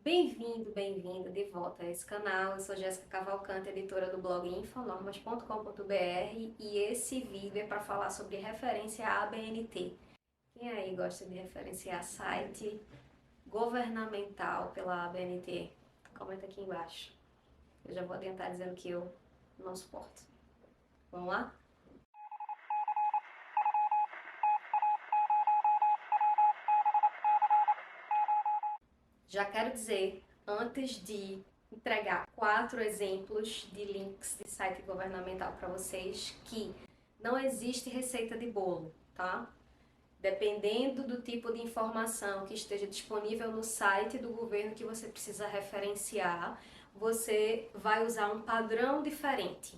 Bem-vindo de volta a esse canal. Eu sou Jéssica Cavalcante, editora do blog infonormas.com.br e esse vídeo é para falar sobre referência à ABNT. Quem aí gosta de referenciar site governamental pela ABNT? Comenta aqui embaixo. Eu já vou adiantar dizendo que eu não suporto. Vamos lá? Já quero dizer, antes de entregar 4 exemplos de links de site governamental para vocês, que não existe receita de bolo, tá? Dependendo do tipo de informação que esteja disponível no site do governo que você precisa referenciar, você vai usar um padrão diferente.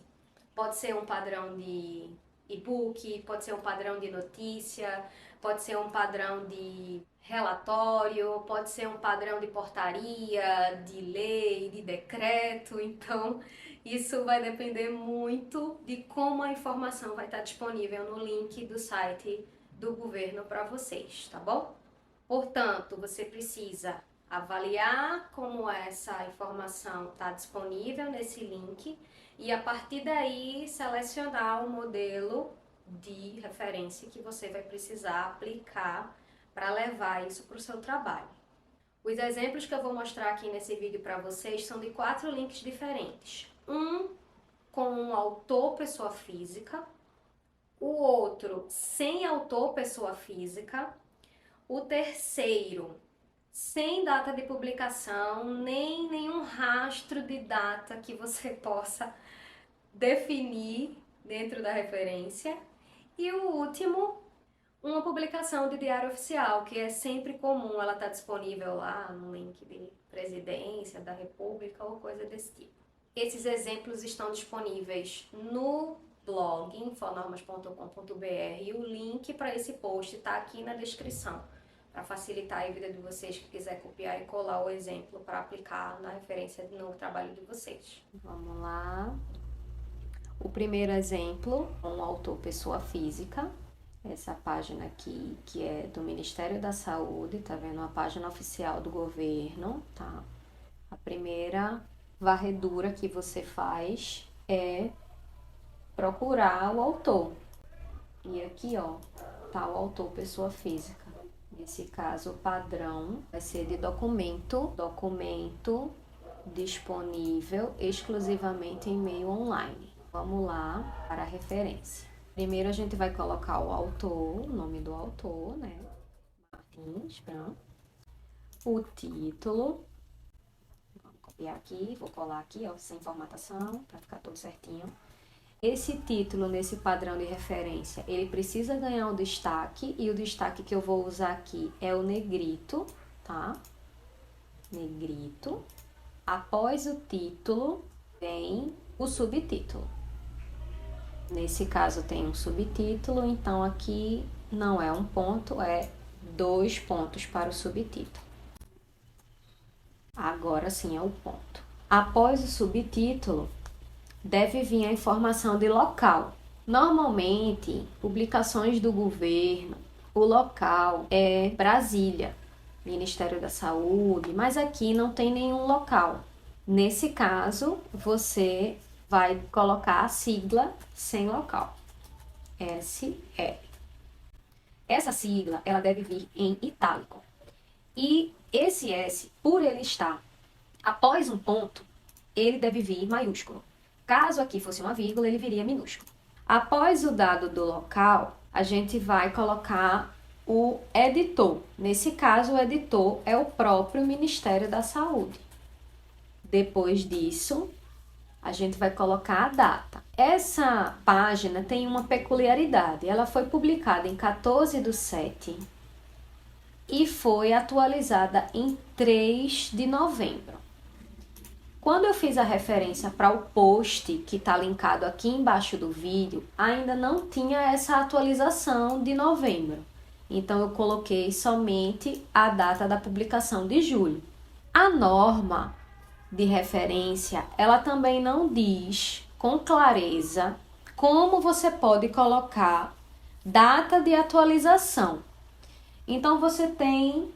Pode ser um padrão de e-book, pode ser um padrão de notícia, pode ser um padrão de relatório, pode ser um padrão de portaria, de lei, de decreto. Então, isso vai depender muito de como a informação vai estar disponível no link do site do governo para vocês, tá bom? Portanto, você precisa avaliar como essa informação está disponível nesse link e a partir daí selecionar o modelo de referência que você vai precisar aplicar para levar isso para o seu trabalho. Os exemplos que eu vou mostrar aqui nesse vídeo para vocês são de 4 links diferentes. Um com um autor pessoa física, o outro sem autor pessoa física, o terceiro sem data de publicação, nem nenhum rastro de data que você possa definir dentro da referência. E o último, uma publicação de diário oficial, que é sempre comum, ela está disponível lá no link de presidência da República ou coisa desse tipo. Esses exemplos estão disponíveis no blog infonormas.com.br e o link para esse post está aqui na descrição, para facilitar a vida de vocês que quiser copiar e colar o exemplo para aplicar na referência no trabalho de vocês. Vamos lá. O primeiro exemplo, um autor pessoa física, essa página aqui que é do Ministério da Saúde, tá vendo? A página oficial do governo, tá? A primeira varredura que você faz é procurar o autor. E aqui, ó, tá o autor pessoa física. Nesse caso, o padrão vai ser de documento disponível exclusivamente em meio online. Vamos lá para a referência. Primeiro a gente vai colocar o autor, o nome do autor, né? Martins, pronto. O título. Vamos copiar aqui, vou colar aqui, ó, sem formatação, para ficar tudo certinho. Esse título, nesse padrão de referência, ele precisa ganhar um destaque, e o destaque que eu vou usar aqui é o negrito, tá? Negrito. Após o título, vem o subtítulo. Nesse caso tem um subtítulo, então aqui não é um ponto, é 2 pontos para o subtítulo. Agora sim é o ponto. Após o subtítulo, deve vir a informação de local. Normalmente, publicações do governo, o local é Brasília, Ministério da Saúde, mas aqui não tem nenhum local. Nesse caso, você vai colocar a sigla sem local, SL. Essa sigla, ela deve vir em itálico. E esse S, por ele estar após um ponto, ele deve vir maiúsculo. Caso aqui fosse uma vírgula, ele viria minúsculo. Após o dado do local, a gente vai colocar o editor. Nesse caso, o editor é o próprio Ministério da Saúde. Depois disso, a gente vai colocar a data. Essa página tem uma peculiaridade. Ela foi publicada em 14/7 e foi atualizada em 3 de novembro. Quando eu fiz a referência para o post que está linkado aqui embaixo do vídeo, ainda não tinha essa atualização de novembro. Então, eu coloquei somente a data da publicação de julho. A norma de referência, ela também não diz com clareza como você pode colocar data de atualização. Então, você tem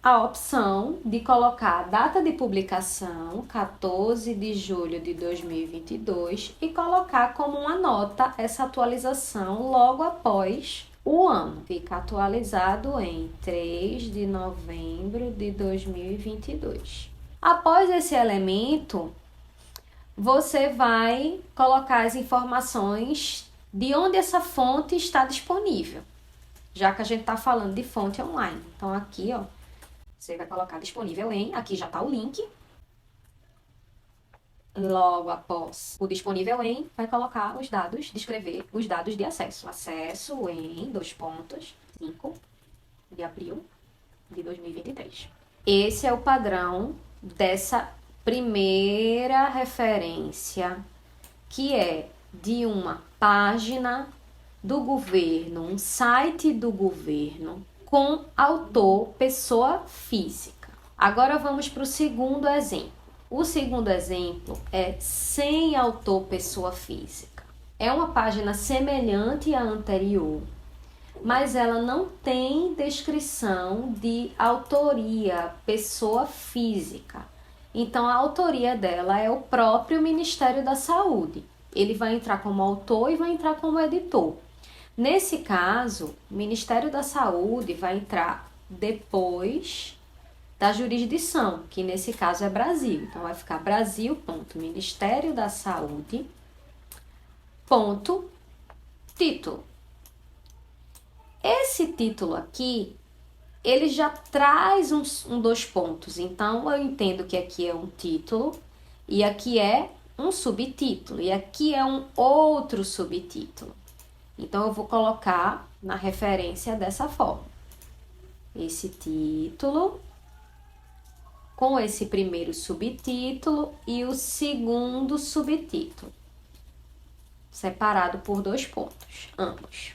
a opção de colocar a data de publicação, 14 de julho de 2022, e colocar como uma nota essa atualização logo após o ano. Fica atualizado em 3 de novembro de 2022. Após esse elemento, você vai colocar as informações de onde essa fonte está disponível, já que a gente está falando de fonte online. Então, aqui, ó, você vai colocar disponível em, aqui já está o link. Logo após o disponível em, vai colocar os dados, descrever os dados de acesso. Acesso em, 5 de abril de 2023. Esse é o padrão dessa primeira referência, que é de uma página do governo, um site do governo, com autor pessoa física. Agora vamos para o segundo exemplo. O segundo exemplo é sem autor pessoa física. É uma página semelhante à anterior, mas ela não tem descrição de autoria pessoa física. Então, a autoria dela é o próprio Ministério da Saúde. Ele vai entrar como autor e vai entrar como editor. Nesse caso, o Ministério da Saúde vai entrar depois da jurisdição, que nesse caso é Brasil. Então, vai ficar Brasil, Ministério da Saúde, título. Esse título aqui, ele já traz dois pontos. Então, eu entendo que aqui é um título e aqui é um subtítulo e aqui é um outro subtítulo. Então, eu vou colocar na referência dessa forma. Esse título com esse primeiro subtítulo e o segundo subtítulo, separado por 2 pontos, ambos.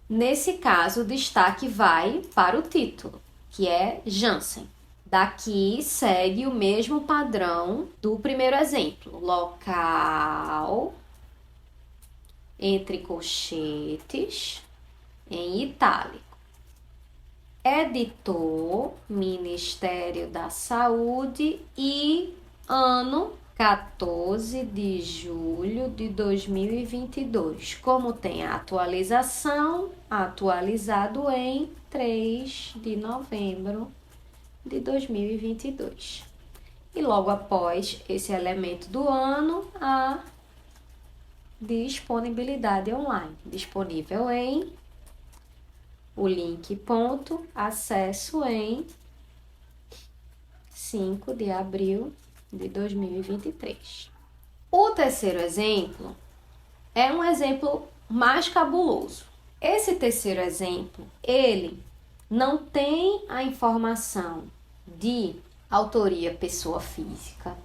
Nesse caso, o destaque vai para o título, que é Janssen. Daqui segue o mesmo padrão do primeiro exemplo. Local, entre colchetes, em itálico. Editor, Ministério da Saúde e ano 14 de julho de 2022. Como tem a atualização, atualizado em 3 de novembro de 2022. E logo após esse elemento do ano, a disponibilidade online. Disponível em, o link, acesso em 5 de abril de 2023. O terceiro exemplo é um exemplo mais cabuloso. Esse terceiro exemplo, ele não tem a informação de autoria pessoa física,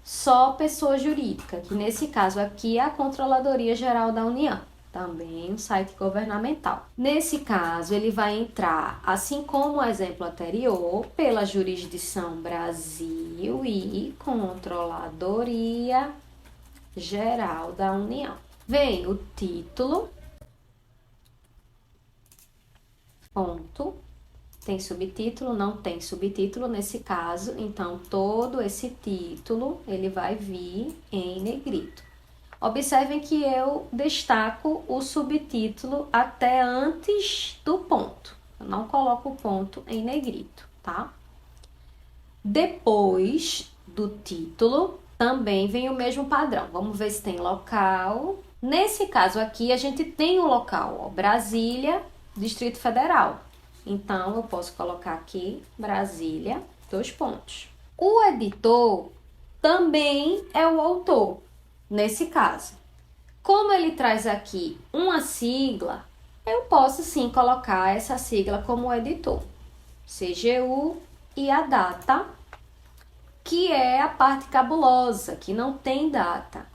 só pessoa jurídica, que nesse caso aqui é a Controladoria Geral da União, também um site governamental. Nesse caso, ele vai entrar, assim como o exemplo anterior, pela jurisdição Brasil e Controladoria Geral da União. Vem o título, tem subtítulo, não tem subtítulo nesse caso, então todo esse título ele vai vir em negrito. Observem que eu destaco o subtítulo até antes do ponto. Eu não coloco o ponto em negrito, tá? Depois do título, também vem o mesmo padrão. Vamos ver se tem local. Nesse caso aqui, a gente tem o local, ó, Brasília, Distrito Federal. Então, eu posso colocar aqui Brasília, 2 pontos. O editor também é o autor. Nesse caso, como ele traz aqui uma sigla, eu posso sim colocar essa sigla como editor, CGU, e a data, que é a parte cabulosa, que não tem data.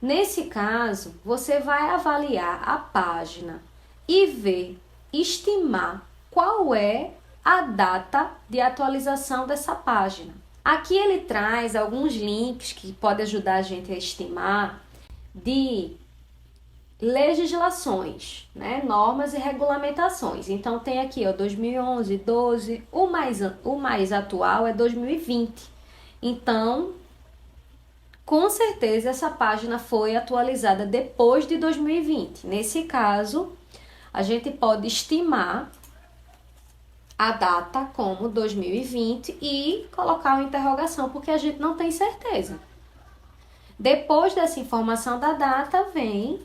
Nesse caso, você vai avaliar a página e ver, estimar qual é a data de atualização dessa página. Aqui ele traz alguns links que podem ajudar a gente a estimar de legislações, né? Normas e regulamentações. Então tem aqui, ó, 2011, 12, o mais atual é 2020. Então, com certeza essa página foi atualizada depois de 2020. Nesse caso, a gente pode estimar a data como 2020 e colocar uma interrogação, porque a gente não tem certeza. Depois dessa informação da data, vem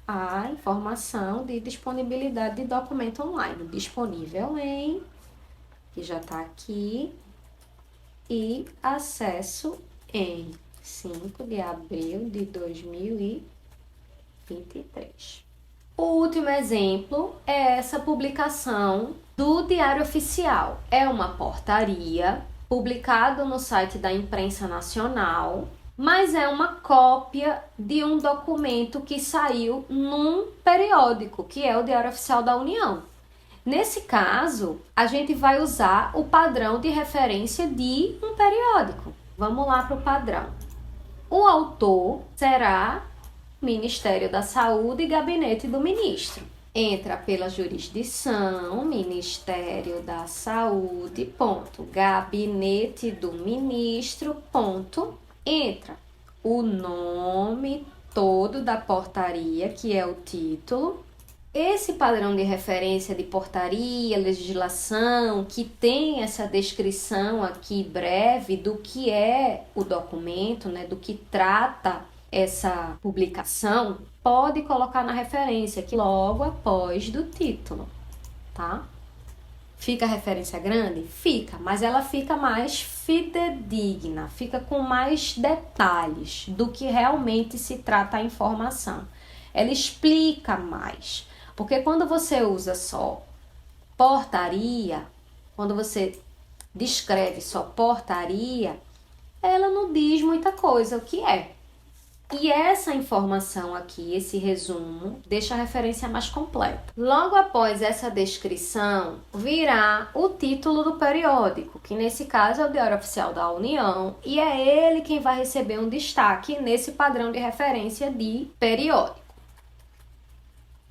a informação de disponibilidade de documento online. Disponível em, que já está aqui, e acesso em 5 de abril de 2023. O último exemplo é essa publicação do Diário Oficial. É uma portaria publicada no site da Imprensa Nacional, mas é uma cópia de um documento que saiu num periódico, que é o Diário Oficial da União. Nesse caso, a gente vai usar o padrão de referência de um periódico. Vamos lá para o padrão. O autor será Ministério da Saúde e Gabinete do Ministro. Entra pela jurisdição, Ministério da Saúde, ponto, Gabinete do Ministro, ponto. Entra o nome todo da portaria, que é o título. Esse padrão de referência de portaria, legislação, que tem essa descrição aqui breve do que é o documento, né, do que trata essa publicação, pode colocar na referência aqui logo após do título, tá? Fica a referência grande? Fica, mas ela fica mais fidedigna, fica com mais detalhes do que realmente se trata a informação. Ela explica mais, porque quando você usa só portaria, quando você descreve só portaria, ela não diz muita coisa o que é. E essa informação aqui, esse resumo, deixa a referência mais completa. Logo após essa descrição, virá o título do periódico, que nesse caso é o Diário Oficial da União, e é ele quem vai receber um destaque nesse padrão de referência de periódico.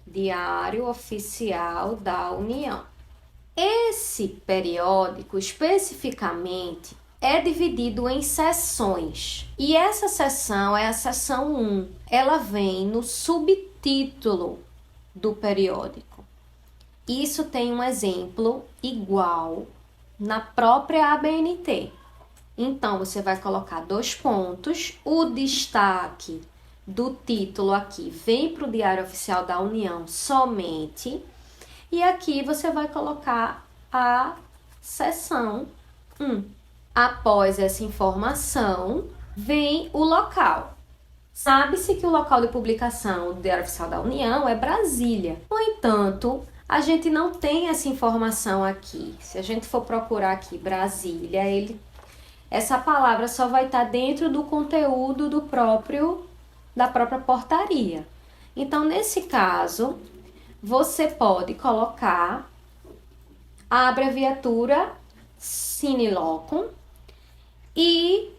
Diário Oficial da União. Esse periódico, especificamente, é dividido em seções. E essa seção é a seção 1. Ela vem no subtítulo do periódico. Isso tem um exemplo igual na própria ABNT. Então, você vai colocar 2 pontos. O destaque do título aqui vem para o Diário Oficial da União somente. E aqui você vai colocar a seção 1. Após essa informação, vem o local. Sabe-se que o local de publicação do Diário Oficial da União é Brasília. No entanto, a gente não tem essa informação aqui. Se a gente for procurar aqui Brasília, essa palavra só vai estar dentro do conteúdo da própria portaria. Então, nesse caso, você pode colocar a abreviatura sine locum. E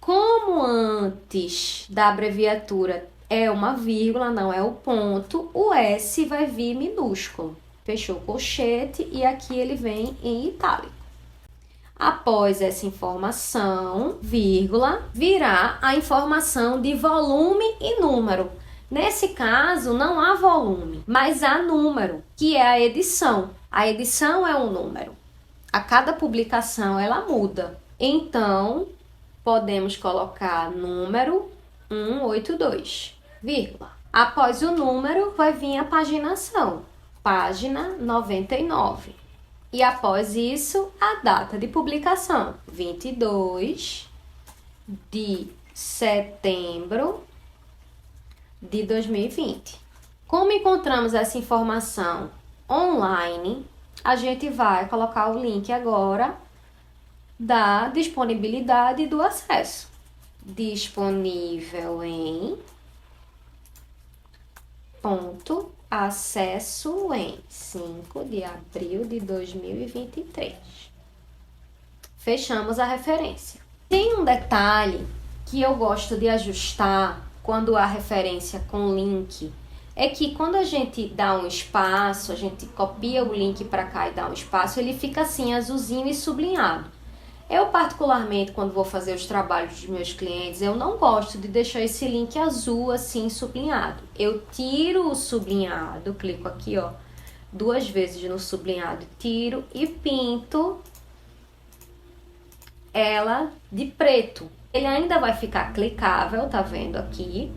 como antes da abreviatura é uma vírgula, não é o ponto, o S vai vir minúsculo. Fechou o colchete e aqui ele vem em itálico. Após essa informação, vírgula, virá a informação de volume e número. Nesse caso, não há volume, mas há número, que é a edição. A edição é um número. A cada publicação, ela muda. Então, podemos colocar número 182, vírgula. Após o número, vai vir a paginação, página 99. E após isso, a data de publicação, 22 de setembro de 2020. Como encontramos essa informação online, a gente vai colocar o link agora da disponibilidade do acesso. Disponível em ponto acesso em 5 de abril de 2023. Fechamos a referência. Tem um detalhe que eu gosto de ajustar quando há referência com link é que quando a gente dá um espaço, a gente copia o link para cá e dá um espaço, ele fica assim, azulzinho e sublinhado. Eu, particularmente, quando vou fazer os trabalhos dos meus clientes, eu não gosto de deixar esse link azul assim sublinhado. Eu tiro o sublinhado, clico aqui, ó, 2 vezes no sublinhado, tiro e pinto ela de preto. Ele ainda vai ficar clicável, tá vendo aqui?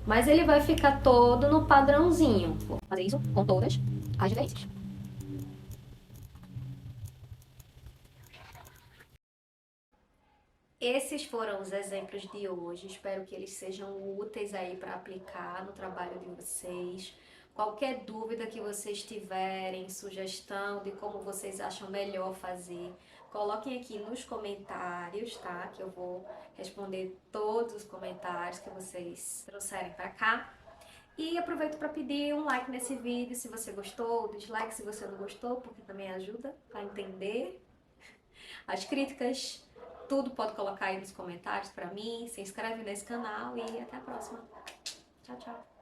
Mas ele vai ficar todo no padrãozinho. Vou fazer isso com todas as vezes. Esses foram os exemplos de hoje. Espero que eles sejam úteis aí para aplicar no trabalho de vocês. Qualquer dúvida que vocês tiverem, sugestão de como vocês acham melhor fazer, coloquem aqui nos comentários, tá? Que eu vou responder todos os comentários que vocês trouxerem para cá. E aproveito para pedir um like nesse vídeo se você gostou, dislike se você não gostou, porque também ajuda a entender. As críticas, tudo pode colocar aí nos comentários para mim. Se inscreve nesse canal e até a próxima. Tchau, tchau.